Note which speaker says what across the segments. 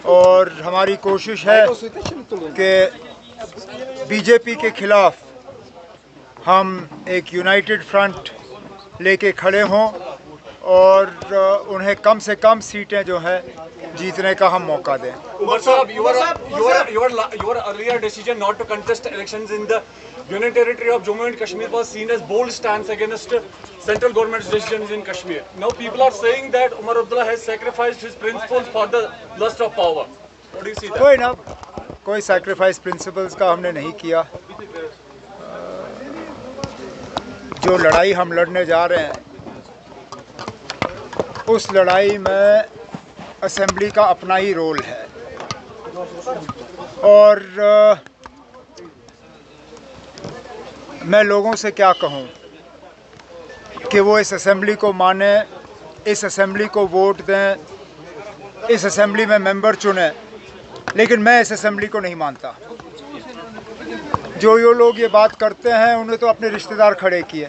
Speaker 1: और हमारी कोशिश है कि बीजेपी के खिलाफ हम एक यूनाइटेड फ्रंट लेके खड़े हों और उन्हें कम से कम सीटें जो है जीतने का हम मौका दें।
Speaker 2: Umar Sahab, your earlier decision not to contest elections in the Union Territory of Jammu and Kashmir was seen as bold stance against central government's decisions in Kashmir. Now people are saying that Umar Abdullah has sacrificed his principles for the lust of power. What do you see that?
Speaker 1: कोई sacrifice principles का हमने नहीं किया। जो लड़ाई हम लड़ने जा रहे हैं उस लड़ाई में असेंबली का अपना ही रोल है और मैं लोगों से क्या कहूं कि वो इस असेंबली को माने, इस असेंबली को वोट दें, इस असेंबली में मेंबर चुनें, लेकिन मैं इस असेंबली को नहीं मानता। जो लोग ये बात करते हैं उन्हें तो अपने रिश्तेदार खड़े किए।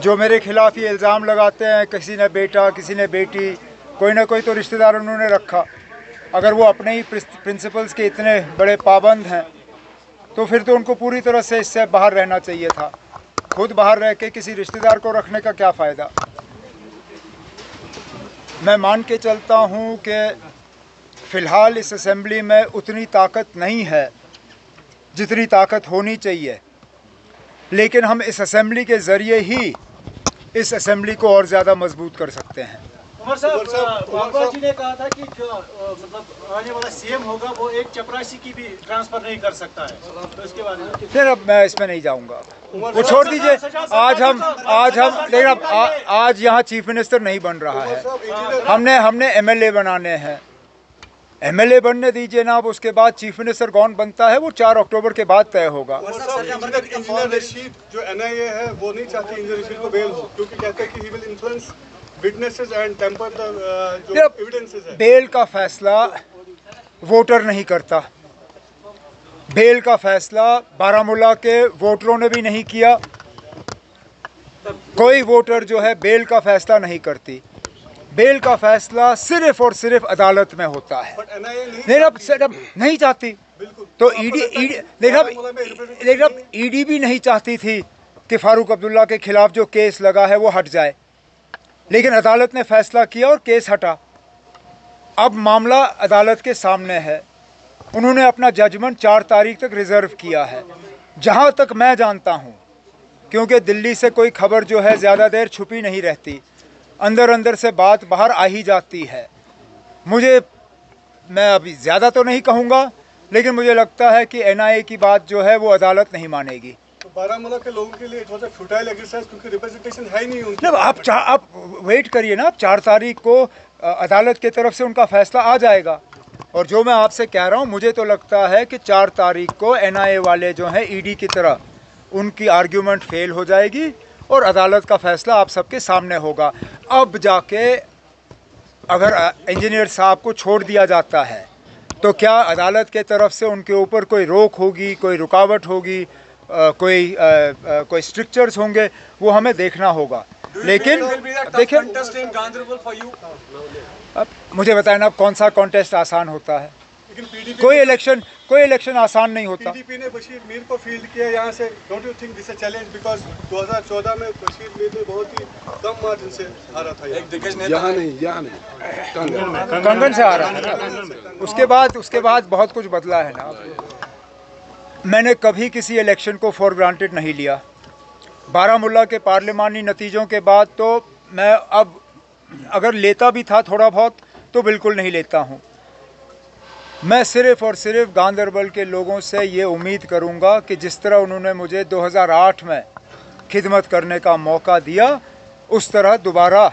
Speaker 1: जो मेरे खिलाफ ये इल्ज़ाम लगाते हैं, किसी ने बेटा, किसी ने बेटी, कोई ना कोई तो रिश्तेदार उन्होंने रखा। अगर वो अपने ही प्रिंसिपल्स के इतने बड़े पाबंद हैं तो फिर तो उनको पूरी तरह से इससे बाहर रहना चाहिए था। खुद बाहर रह के किसी रिश्तेदार को रखने का क्या फ़ायदा। मैं मान के चलता हूँ कि फ़िलहाल इस असेंबली में उतनी ताकत नहीं है जितनी ताकत होनी चाहिए, लेकिन हम इस असेंबली के ज़रिए ही इस असेंबली को और ज़्यादा मजबूत कर सकते हैं।
Speaker 3: उमर साहब जी ने कहा था कि जो मतलब आने वाला सीएम होगा वो एक चपरासी की भी ट्रांसफर नहीं कर सकता है, तो इसके बारे में
Speaker 1: फिर अब मैं इसमें नहीं जाऊंगा, वो छोड़ दीजिए। लेकिन आज यहाँ चीफ मिनिस्टर नहीं बन रहा है। हमने एमएलए बनाने हैं, एमएलए बनने दीजिए ना। अब उसके बाद चीफ मिनिस्टर कौन बनता है वो 4 अक्टूबर के बाद तय होगा।
Speaker 4: इंजीनियर रशीद जो एनआईए है वो नहीं चाहती इंजीनियर रशीद को बेल हो, क्योंकि कहते हैं कि he will influence witnesses and temper the जो एविडेंसेस है। बेल
Speaker 1: का फैसला वोटर नहीं करता। बेल का फैसला बारामूला के वोटरों ने भी नहीं किया। कोई वोटर जो है बेल का फैसला नहीं करती। बेल का फैसला सिर्फ और सिर्फ अदालत में होता है। नहीं चाहती तो ईडी भी नहीं चाहती थी कि फारूक अब्दुल्ला के खिलाफ जो केस लगा है वो हट जाए, लेकिन अदालत ने फैसला किया और केस हटा। अब मामला अदालत के सामने है। उन्होंने अपना जजमेंट 4 तारीख तक रिजर्व किया है। जहां तक मैं जानता हूं, क्योंकि दिल्ली से कोई खबर जो है ज़्यादा देर छुपी नहीं रहती, अंदर अंदर से बात बाहर आ ही जाती है। मैं अभी ज़्यादा तो नहीं कहूँगा, लेकिन मुझे लगता है कि एनआईए की बात जो है वो अदालत नहीं मानेगी।
Speaker 4: तो बारामूला के लोगों के लिए it was a futile exercise, क्योंकि रिप्रेजेंटेशन है ही नहीं उनकी।
Speaker 1: आप वेट करिए ना, 4 तारीख को अदालत की तरफ से उनका फैसला आ जाएगा। और जो मैं आपसे कह रहा हूँ, मुझे तो लगता है कि 4 तारीख को एनआईए वाले जो हैं ईडी की तरह उनकी आर्ग्यूमेंट फेल हो जाएगी और अदालत का फैसला आप सबके सामने होगा। अब जाके अगर इंजीनियर साहब को छोड़ दिया जाता है तो क्या अदालत के तरफ से उनके ऊपर कोई रोक होगी, कोई रुकावट होगी, कोई स्ट्रिक्चर्स होंगे, वो हमें देखना होगा। लेकिन देखिए, अब मुझे बताएं ना, कौन सा कॉन्टेस्ट आसान होता है? कोई इलेक्शन आसान नहीं होता।
Speaker 4: पीडीपी ने बशीर मीर को फील्ड किया यहाँ से। Don't you think this a challenge, because 2014 में बशीर मीर ने बहुत ही कम मार्जिन से हारा था। यहाँ नहीं
Speaker 1: कंगन से हारा था। उसके बाद बहुत कुछ बदला है ना। मैंने कभी किसी इलेक्शन को फॉर ग्रांटेड नहीं लिया। बारामूला के पार्लिमानी नतीजों के बाद तो मैं अब अगर लेता भी था थोड़ा बहुत तो बिल्कुल नहीं लेता हूँ। मैं सिर्फ़ और सिर्फ गांदरबल के लोगों से ये उम्मीद करूँगा कि जिस तरह उन्होंने मुझे 2008 में खिदमत करने का मौका दिया, उस तरह दोबारा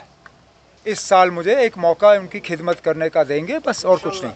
Speaker 1: इस साल मुझे एक मौका उनकी खिदमत करने का देंगे, बस और कुछ नहीं।